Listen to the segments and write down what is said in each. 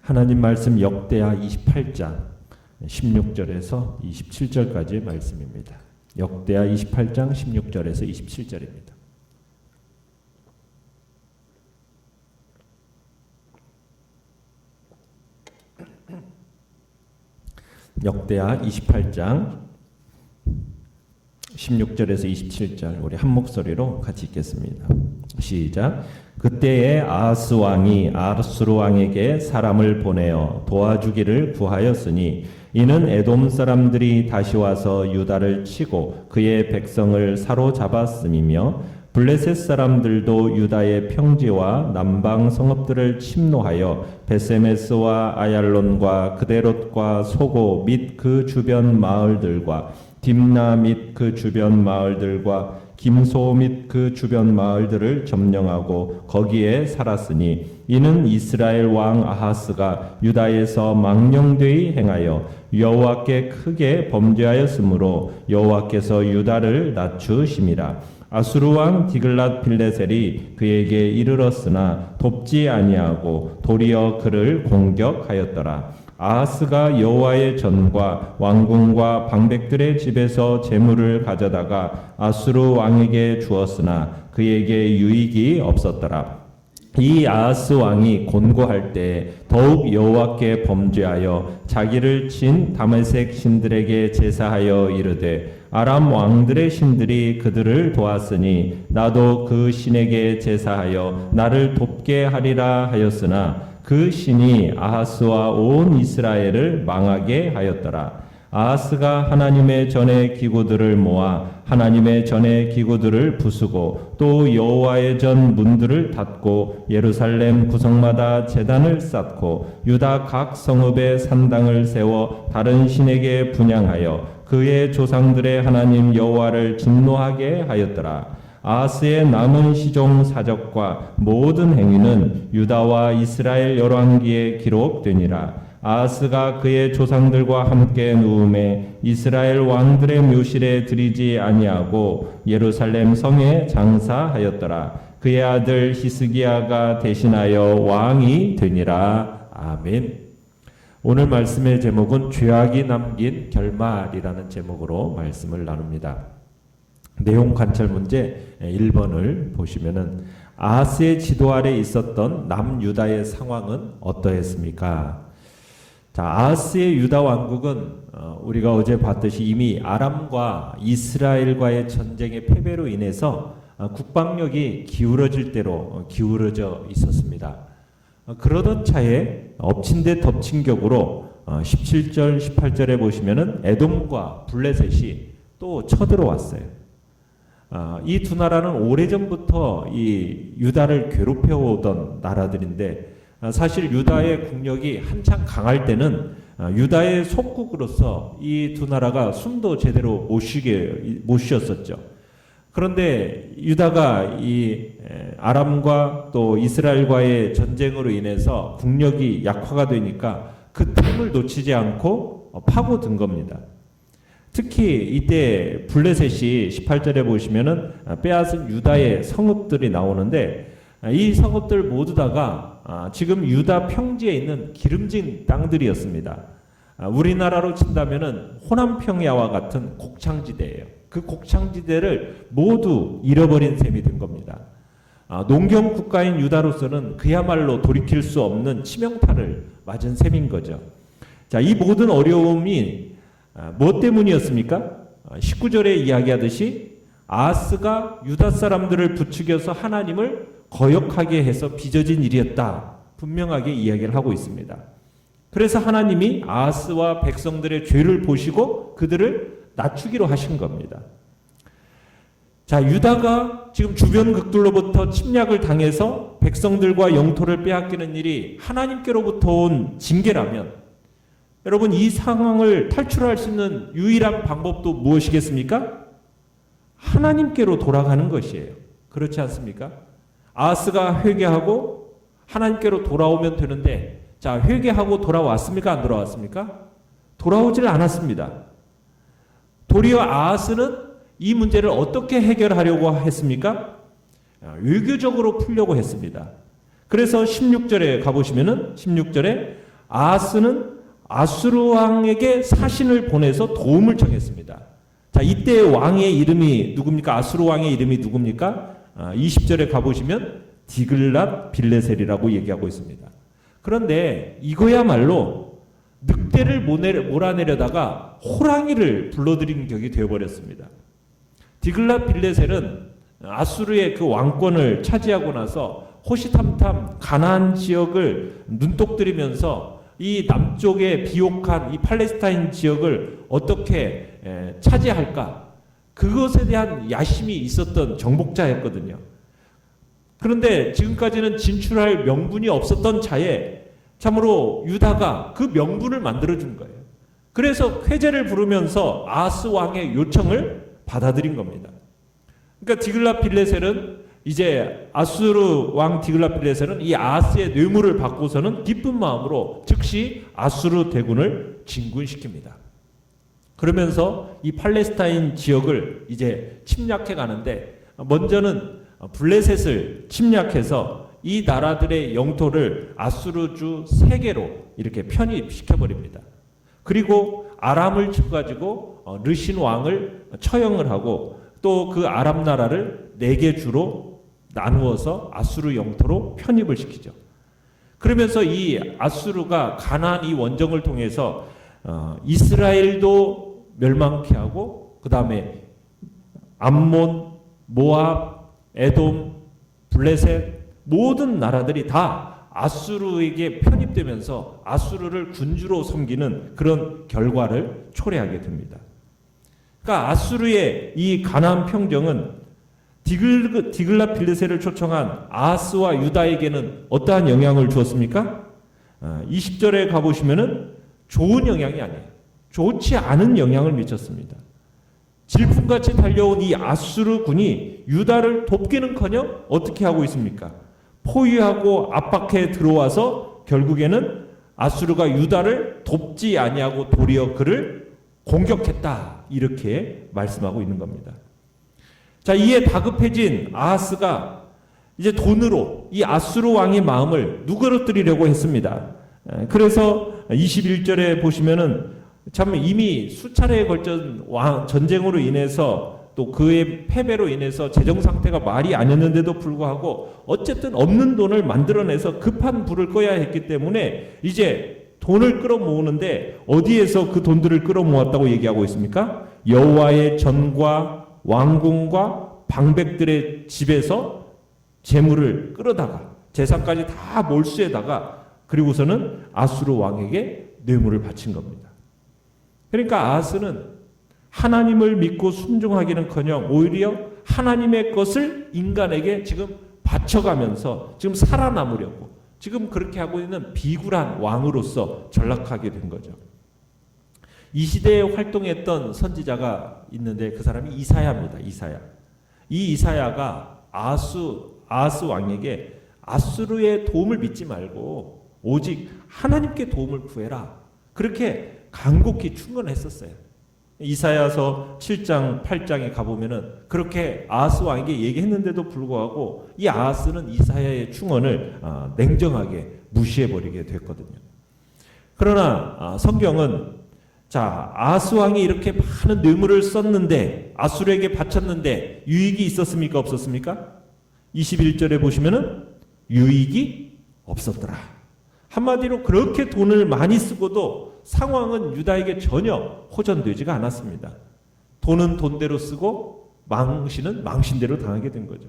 하나님 말씀 역대하 28장 16절에서 27절까지의 말씀입니다. 역대하 28장 16절에서 27절입니다. 역대하 28장 16절에서 27절 우리 한 목소리로 같이 읽겠습니다. 시작. 그때에 아하스 왕이 아수르 왕에게 사람을 보내어 도와주기를 구하였으니 이는 에돔 사람들이 다시 와서 유다를 치고 그의 백성을 사로잡았음이며 블레셋 사람들도 유다의 평지와 남방 성읍들을 침노하여 베세메스와 아얄론과 그데롯과 소고 및 그 주변 마을들과 딥나 및 그 주변 마을들과 김소 및 그 주변 마을들을 점령하고 거기에 살았으니 이는 이스라엘 왕 아하스가 유다에서 망령되이 행하여 여호와께 크게 범죄하였으므로 여호와께서 유다를 낮추심이라. 아수르 왕 디글랏 빌레셀이 그에게 이르렀으나 돕지 아니하고 도리어 그를 공격하였더라. 아하스가 여호와의 전과 왕궁과 방백들의 집에서 재물을 가져다가 아수르 왕에게 주었으나 그에게 유익이 없었더라. 이 아하스 왕이 곤고할 때 더욱 여호와께 범죄하여 자기를 친 다메섹 신들에게 제사하여 이르되 아람 왕들의 신들이 그들을 도왔으니 나도 그 신에게 제사하여 나를 돕게 하리라 하였으나 그 신이 아하스와 온 이스라엘을 망하게 하였더라. 아하스가 하나님의 전의 기구들을 모아 하나님의 전의 기구들을 부수고 또 여호와의 전 문들을 닫고 예루살렘 구성마다 제단을 쌓고 유다 각 성읍에 산당을 세워 다른 신에게 분향하여 그의 조상들의 하나님 여호와를 진노하게 하였더라. 아하스의 남은 시종 사적과 모든 행위는 유다와 이스라엘 열왕기에 기록되니라. 아하스가 그의 조상들과 함께 누움에 이스라엘 왕들의 묘실에 들이지 아니하고 예루살렘 성에 장사하였더라. 그의 아들 히스기야가 대신하여 왕이 되니라. 아멘. 오늘 말씀의 제목은 죄악이 남긴 결말이라는 제목으로 말씀을 나눕니다. 내용 관찰 문제 1번을 보시면은 아하스의 지도 아래 있었던 남유다의 상황은 어떠했습니까? 자, 아하스의 유다 왕국은 우리가 어제 봤듯이 이미 아람과 이스라엘과의 전쟁의 패배로 인해서 국방력이 기울어질 대로 기울어져 있었습니다. 그러던 차에 엎친 데 덮친 격으로 17절, 18절에 보시면은 에돔과 블레셋이 또 쳐들어왔어요. 이 두 나라는 오래전부터 이 유다를 괴롭혀 오던 나라들인데 사실 유다의 국력이 한창 강할 때는 유다의 속국으로서 이 두 나라가 숨도 제대로 못 쉬었었죠. 그런데 유다가 이 아람과 또 이스라엘과의 전쟁으로 인해서 국력이 약화가 되니까 그 틈을 놓치지 않고 파고든 겁니다. 특히 이때 블레셋이 18절에 보시면은 빼앗은 유다의 성읍들이 나오는데 이 성읍들 모두 다가 지금 유다 평지에 있는 기름진 땅들이었습니다. 우리나라로 친다면은 호남 평야와 같은 곡창지대예요. 그 곡창지대를 모두 잃어버린 셈이 된 겁니다. 농경 국가인 유다로서는 그야말로 돌이킬 수 없는 치명타를 맞은 셈인 거죠. 자, 이 모든 어려움이 뭐 때문이었습니까? 19절에 이야기하듯이 아하스가 유다 사람들을 부추겨서 하나님을 거역하게 해서 빚어진 일이었다. 분명하게 이야기를 하고 있습니다. 그래서 하나님이 아하스와 백성들의 죄를 보시고 그들을 낮추기로 하신 겁니다. 자, 유다가 지금 주변 극들로부터 침략을 당해서 백성들과 영토를 빼앗기는 일이 하나님께로부터 온 징계라면 여러분, 이 상황을 탈출할 수 있는 유일한 방법도 무엇이겠습니까? 하나님께로 돌아가는 것이에요. 그렇지 않습니까? 아하스가 회개하고 하나님께로 돌아오면 되는데, 자, 회개하고 돌아왔습니까? 안 돌아왔습니까? 돌아오질 않았습니다. 도리어 아하스는 이 문제를 어떻게 해결하려고 했습니까? 외교적으로 풀려고 했습니다. 그래서 16절에 가보시면은 16절에 아하스는 아수르 왕에게 사신을 보내서 도움을 청했습니다. 자, 이때 왕의 이름이 누굽니까? 아수르 왕의 이름이 누굽니까? 20절에 가보시면 디글랏 빌레셀이라고 얘기하고 있습니다. 그런데 이거야말로 늑대를 몰아내려다가 호랑이를 불러들인 격이 되어버렸습니다. 디글랏 빌레셀은 아수르의 그 왕권을 차지하고 나서 호시탐탐 가나안 지역을 눈독 들이면서 이 남쪽의 비옥한 이 팔레스타인 지역을 어떻게 차지할까? 그것에 대한 야심이 있었던 정복자였거든요. 그런데 지금까지는 진출할 명분이 없었던 차에 참으로 유다가 그 명분을 만들어준 거예요. 그래서 회제를 부르면서 아하스 왕의 요청을 받아들인 겁니다. 그러니까 디글랏 빌레셀은 이제 아수르 왕 디글랏 빌레셀은 이 아하스의 뇌물을 받고서는 기쁜 마음으로 즉시 아수르 대군을 진군시킵니다. 그러면서 이 팔레스타인 지역을 이제 침략해 가는데 먼저는 블레셋을 침략해서 이 나라들의 영토를 아수르주 3개로 이렇게 편입시켜 버립니다. 그리고 아람을 쳐가지고 르신 왕을 처형을 하고 또 그 아람 나라를 4개 주로 나누어서 아수르 영토로 편입을 시키죠. 그러면서 이 아수르가 가나안 이 원정을 통해서 이스라엘도 멸망케 하고 그 다음에 암몬, 모압, 에돔, 블레셋 모든 나라들이 다 아수르에게 편입되면서 아수르를 군주로 섬기는 그런 결과를 초래하게 됩니다. 그러니까 아수르의 이 가나안 평정은 디글랏 빌레셀을 초청한 아하스와 유다에게는 어떠한 영향을 주었습니까? 20절에 가보시면은 좋은 영향이 아니에요. 좋지 않은 영향을 미쳤습니다. 질풍같이 달려온 이 아수르 군이 유다를 돕기는커녕 어떻게 하고 있습니까? 포위하고 압박해 들어와서 결국에는 아수르가 유다를 돕지 아니하고 도리어 그를 공격했다. 이렇게 말씀하고 있는 겁니다. 자, 이에 다급해진 아하스가 이제 돈으로 이 아수르 왕의 마음을 누그러뜨리려고 했습니다. 그래서 21절에 보시면은 참 이미 수차례에 걸친 전쟁으로 인해서 또 그의 패배로 인해서 재정 상태가 말이 아니었는데도 불구하고 어쨌든 없는 돈을 만들어내서 급한 불을 꺼야 했기 때문에 이제 돈을 끌어모으는데 어디에서 그 돈들을 끌어모았다고 얘기하고 있습니까? 여호와의 전과 왕궁과 방백들의 집에서 재물을 끌어다가 재산까지 다 몰수에다가 그리고서는 아수르 왕에게 뇌물을 바친 겁니다. 그러니까 아하스는 하나님을 믿고 순종하기는커녕 오히려 하나님의 것을 인간에게 지금 바쳐가면서 지금 살아남으려고 지금 그렇게 하고 있는 비굴한 왕으로서 전락하게 된 거죠. 이 시대에 활동했던 선지자가 있는데 그 사람이 이사야입니다. 이사야. 이 이사야가 아하스 왕에게 아수르의 도움을 믿지 말고 오직 하나님께 도움을 구해라. 그렇게 간곡히 충고했었어요. 이사야서 7장, 8장에 가보면은 그렇게 아하스 왕에게 얘기했는데도 불구하고 이 아하스는 이사야의 충언을 냉정하게 무시해버리게 됐거든요. 그러나 성경은 자, 아하스 왕이 이렇게 많은 뇌물을 썼는데 아수르에게 바쳤는데 유익이 있었습니까? 없었습니까? 21절에 보시면은 유익이 없었더라. 한마디로 그렇게 돈을 많이 쓰고도 상황은 유다에게 전혀 호전되지가 않았습니다. 돈은 돈대로 쓰고 망신은 망신대로 당하게 된 거죠.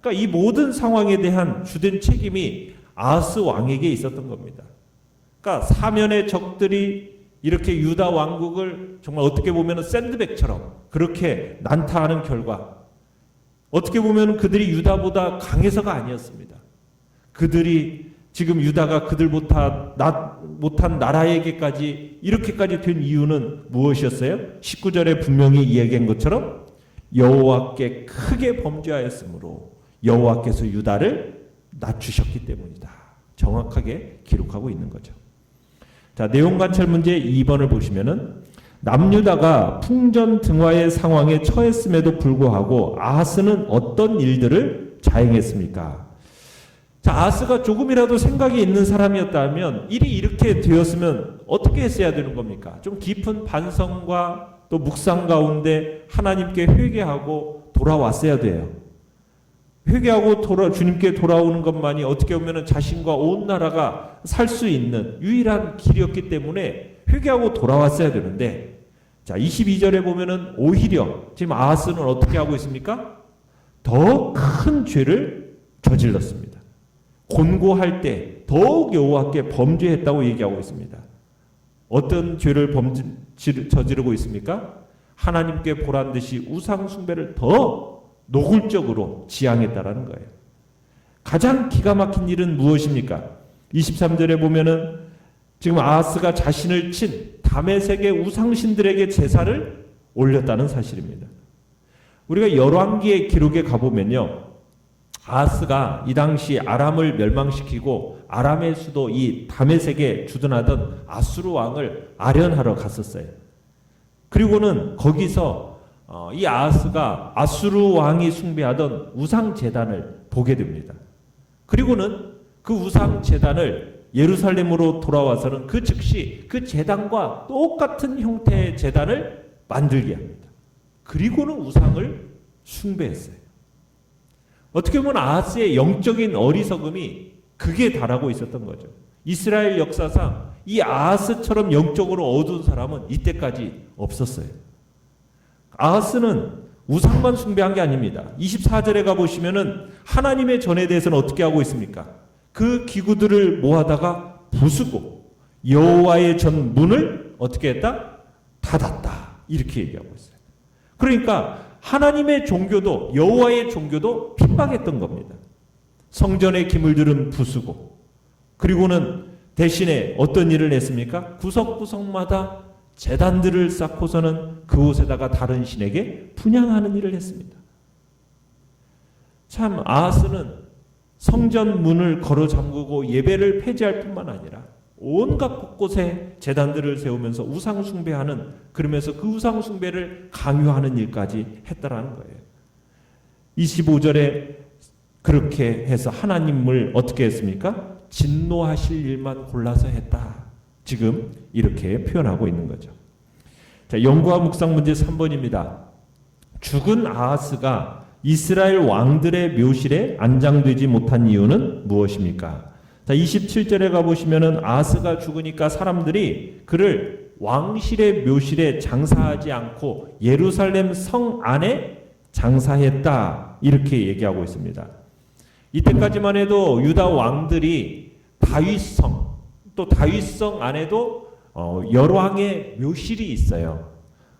그러니까 이 모든 상황에 대한 주된 책임이 아하스 왕에게 있었던 겁니다. 그러니까 사면의 적들이 이렇게 유다 왕국을 정말 어떻게 보면 샌드백처럼 그렇게 난타하는 결과 어떻게 보면 그들이 유다보다 강해서가 아니었습니다. 그들이 지금 유다가 그들보다 못한 나라에게까지 이렇게까지 된 이유는 무엇이었어요? 19절에 분명히 이야기한 것처럼 여호와께 크게 범죄하였으므로 여호와께서 유다를 낮추셨기 때문이다. 정확하게 기록하고 있는 거죠. 자, 내용 관찰 문제 2번을 보시면은 남유다가 풍전등화의 상황에 처했음에도 불구하고 아하스는 어떤 일들을 자행했습니까? 자, 아하스가 조금이라도 생각이 있는 사람이었다면 일이 이렇게 되었으면 어떻게 했어야 되는 겁니까? 좀 깊은 반성과 또 묵상 가운데 하나님께 회개하고 돌아왔어야 돼요. 회개하고 주님께 돌아오는 것만이 어떻게 보면 자신과 온 나라가 살 수 있는 유일한 길이었기 때문에 회개하고 돌아왔어야 되는데, 자, 22절에 보면은 오히려 지금 아하스는 어떻게 하고 있습니까? 더 큰 죄를 저질렀습니다. 곤고할 때 더욱 여호와께 범죄했다고 얘기하고 있습니다. 어떤 죄를 저지르고 있습니까? 하나님께 보란 듯이 우상 숭배를 더 노골적으로 지향했다라는 거예요. 가장 기가 막힌 일은 무엇입니까? 23절에 보면은 지금 아하스가 자신을 친 다메섹의 우상신들에게 제사를 올렸다는 사실입니다. 우리가 열왕기의 기록에 가보면요, 아하스가 이 당시 아람을 멸망시키고 아람의 수도 이 다메섹에 주둔하던 아수르 왕을 아련하러 갔었어요. 그리고는 거기서 이 아하스가 아수르 왕이 숭배하던 우상 제단을 보게 됩니다. 그리고는 그 우상 제단을 예루살렘으로 돌아와서는 그 즉시 그 제단과 똑같은 형태의 제단을 만들게 합니다. 그리고는 우상을 숭배했어요. 어떻게 보면 아하스의 영적인 어리석음이 극에 달하고 있었던 거죠. 이스라엘 역사상 이 아하스처럼 영적으로 어두운 사람은 이때까지 없었어요. 아하스는 우상만 숭배한 게 아닙니다. 24절에 가보시면은 하나님의 전에 대해서는 어떻게 하고 있습니까? 그 기구들을 모아다가 부수고 여호와의 전 문을 어떻게 했다? 닫았다. 이렇게 얘기하고 있어요. 그러니까 하나님의 종교도 여호와의 종교도 핍박했던 겁니다. 성전의 기물들은 부수고, 그리고는 대신에 어떤 일을 했습니까? 구석구석마다 제단들을 쌓고서는 그곳에다가 다른 신에게 분향하는 일을 했습니다. 참 아하스는 성전 문을 걸어 잠그고 예배를 폐지할 뿐만 아니라 온갖 곳곳에 제단들을 세우면서 우상 숭배하는, 그러면서 그 우상 숭배를 강요하는 일까지 했다라는 거예요. 25절에 그렇게 해서 하나님을 어떻게 했습니까? 진노하실 일만 골라서 했다. 지금 이렇게 표현하고 있는 거죠. 자, 연구와 묵상 문제 3번입니다. 죽은 아하스가 이스라엘 왕들의 묘실에 안장되지 못한 이유는 무엇입니까? 자, 27절에 가보시면은 아하스가 죽으니까 사람들이 그를 왕실의 묘실에 장사하지 않고 예루살렘 성 안에 장사했다. 이렇게 얘기하고 있습니다. 이때까지만 해도 유다 왕들이 다윗성, 또 다윗성 안에도 열왕의 묘실이 있어요.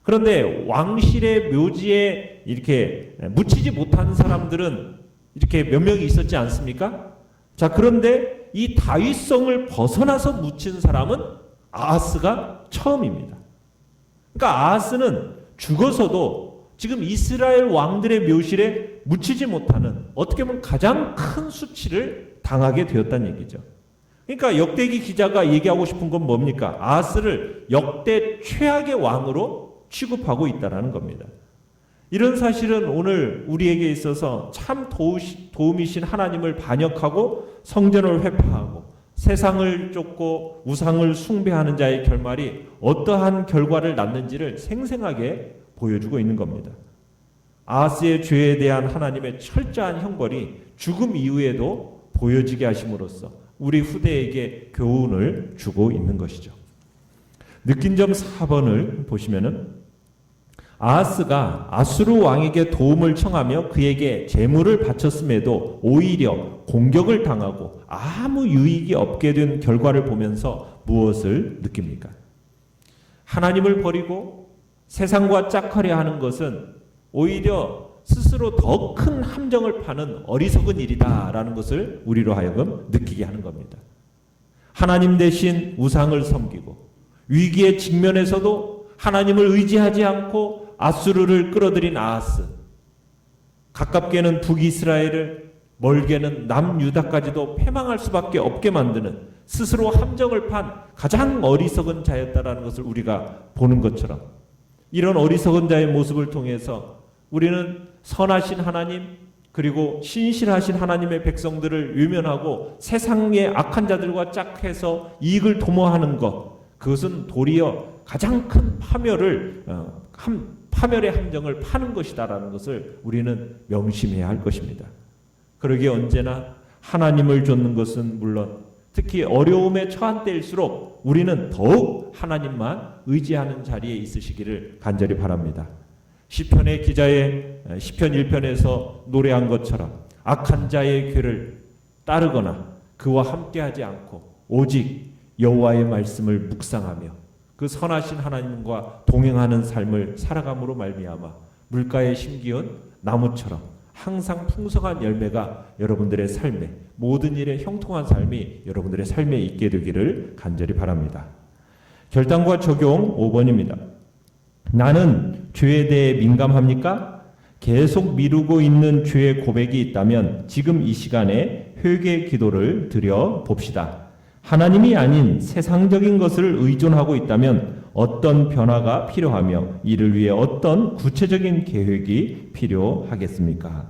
그런데 왕실의 묘지에 이렇게 묻히지 못한 사람들은 이렇게 몇 명이 있었지 않습니까? 자, 그런데 이 다윗성을 벗어나서 묻힌 사람은 아하스가 처음입니다. 그러니까 아하스는 죽어서도 지금 이스라엘 왕들의 묘실에 묻히지 못하는, 어떻게 보면 가장 큰 수치를 당하게 되었다는 얘기죠. 그러니까 역대기 기자가 얘기하고 싶은 건 뭡니까? 아하스를 역대 최악의 왕으로 취급하고 있다는 겁니다. 이런 사실은 오늘 우리에게 있어서 참 도움이신 하나님을 반역하고 성전을 회파하고 세상을 쫓고 우상을 숭배하는 자의 결말이 어떠한 결과를 낳는지를 생생하게 보여주고 있는 겁니다. 아하스의 죄에 대한 하나님의 철저한 형벌이 죽음 이후에도 보여지게 하심으로써 우리 후대에게 교훈을 주고 있는 것이죠. 느낀 점 4번을 보시면은 아하스가 아수르 왕에게 도움을 청하며 그에게 재물을 바쳤음에도 오히려 공격을 당하고 아무 유익이 없게 된 결과를 보면서 무엇을 느낍니까? 하나님을 버리고 세상과 짝하려 하는 것은 오히려 스스로 더 큰 함정을 파는 어리석은 일이다라는 것을 우리로 하여금 느끼게 하는 겁니다. 하나님 대신 우상을 섬기고 위기에 직면해서도 하나님을 의지하지 않고 아수르를 끌어들인 아하스, 가깝게는 북이스라엘을, 멀게는 남유다까지도 패망할 수밖에 없게 만드는 스스로 함정을 판 가장 어리석은 자였다라는 것을 우리가 보는 것처럼, 이런 어리석은 자의 모습을 통해서 우리는 선하신 하나님, 그리고 신실하신 하나님의 백성들을 외면하고 세상의 악한 자들과 짝해서 이익을 도모하는 것, 그것은 도리어 가장 큰 파멸의 함정을 파는 것이다라는 것을 우리는 명심해야 할 것입니다. 그러기에 언제나 하나님을 좇는 것은 물론 특히 어려움에 처한 때일수록 우리는 더욱 하나님만 의지하는 자리에 있으시기를 간절히 바랍니다. 시편의 기자의 시편 1편에서 노래한 것처럼 악한 자의 괴를 따르거나 그와 함께하지 않고 오직 여호와의 말씀을 묵상하며 그 선하신 하나님과 동행하는 삶을 살아감으로 말미암아 물가에 심기운 나무처럼 항상 풍성한 열매가 여러분들의 삶에, 모든 일에 형통한 삶이 여러분들의 삶에 있게 되기를 간절히 바랍니다. 결단과 적용 5번입니다. 나는 죄에 대해 민감합니까? 계속 미루고 있는 죄의 고백이 있다면 지금 이 시간에 회개 기도를 드려 봅시다. 하나님이 아닌 세상적인 것을 의존하고 있다면 어떤 변화가 필요하며 이를 위해 어떤 구체적인 계획이 필요하겠습니까?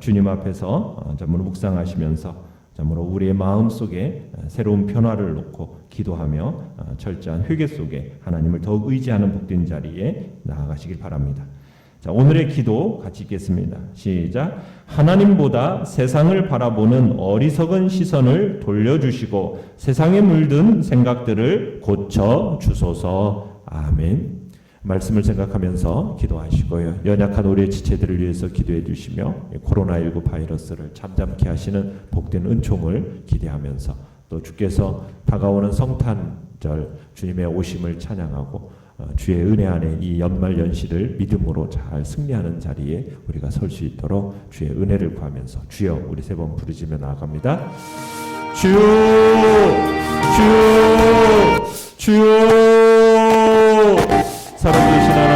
주님 앞에서 전문으로 묵상하시면서 참으로 우리의 마음속에 새로운 변화를 놓고 기도하며 철저한 회개 속에 하나님을 더욱 의지하는 복된 자리에 나아가시길 바랍니다. 자, 오늘의 기도 같이 읽겠습니다. 시작. 하나님보다 세상을 바라보는 어리석은 시선을 돌려주시고 세상에 물든 생각들을 고쳐주소서. 아멘. 말씀을 생각하면서 기도하시고요. 연약한 우리의 지체들을 위해서 기도해 주시며 코로나19 바이러스를 잠잠케 하시는 복된 은총을 기대하면서 또 주께서 다가오는 성탄절 주님의 오심을 찬양하고 주의 은혜 안에 이 연말 연시를 믿음으로 잘 승리하는 자리에 우리가 설 수 있도록 주의 은혜를 구하면서 주여 우리 세 번 부르짖며 나아갑니다. 주여 주여 주여 살아계신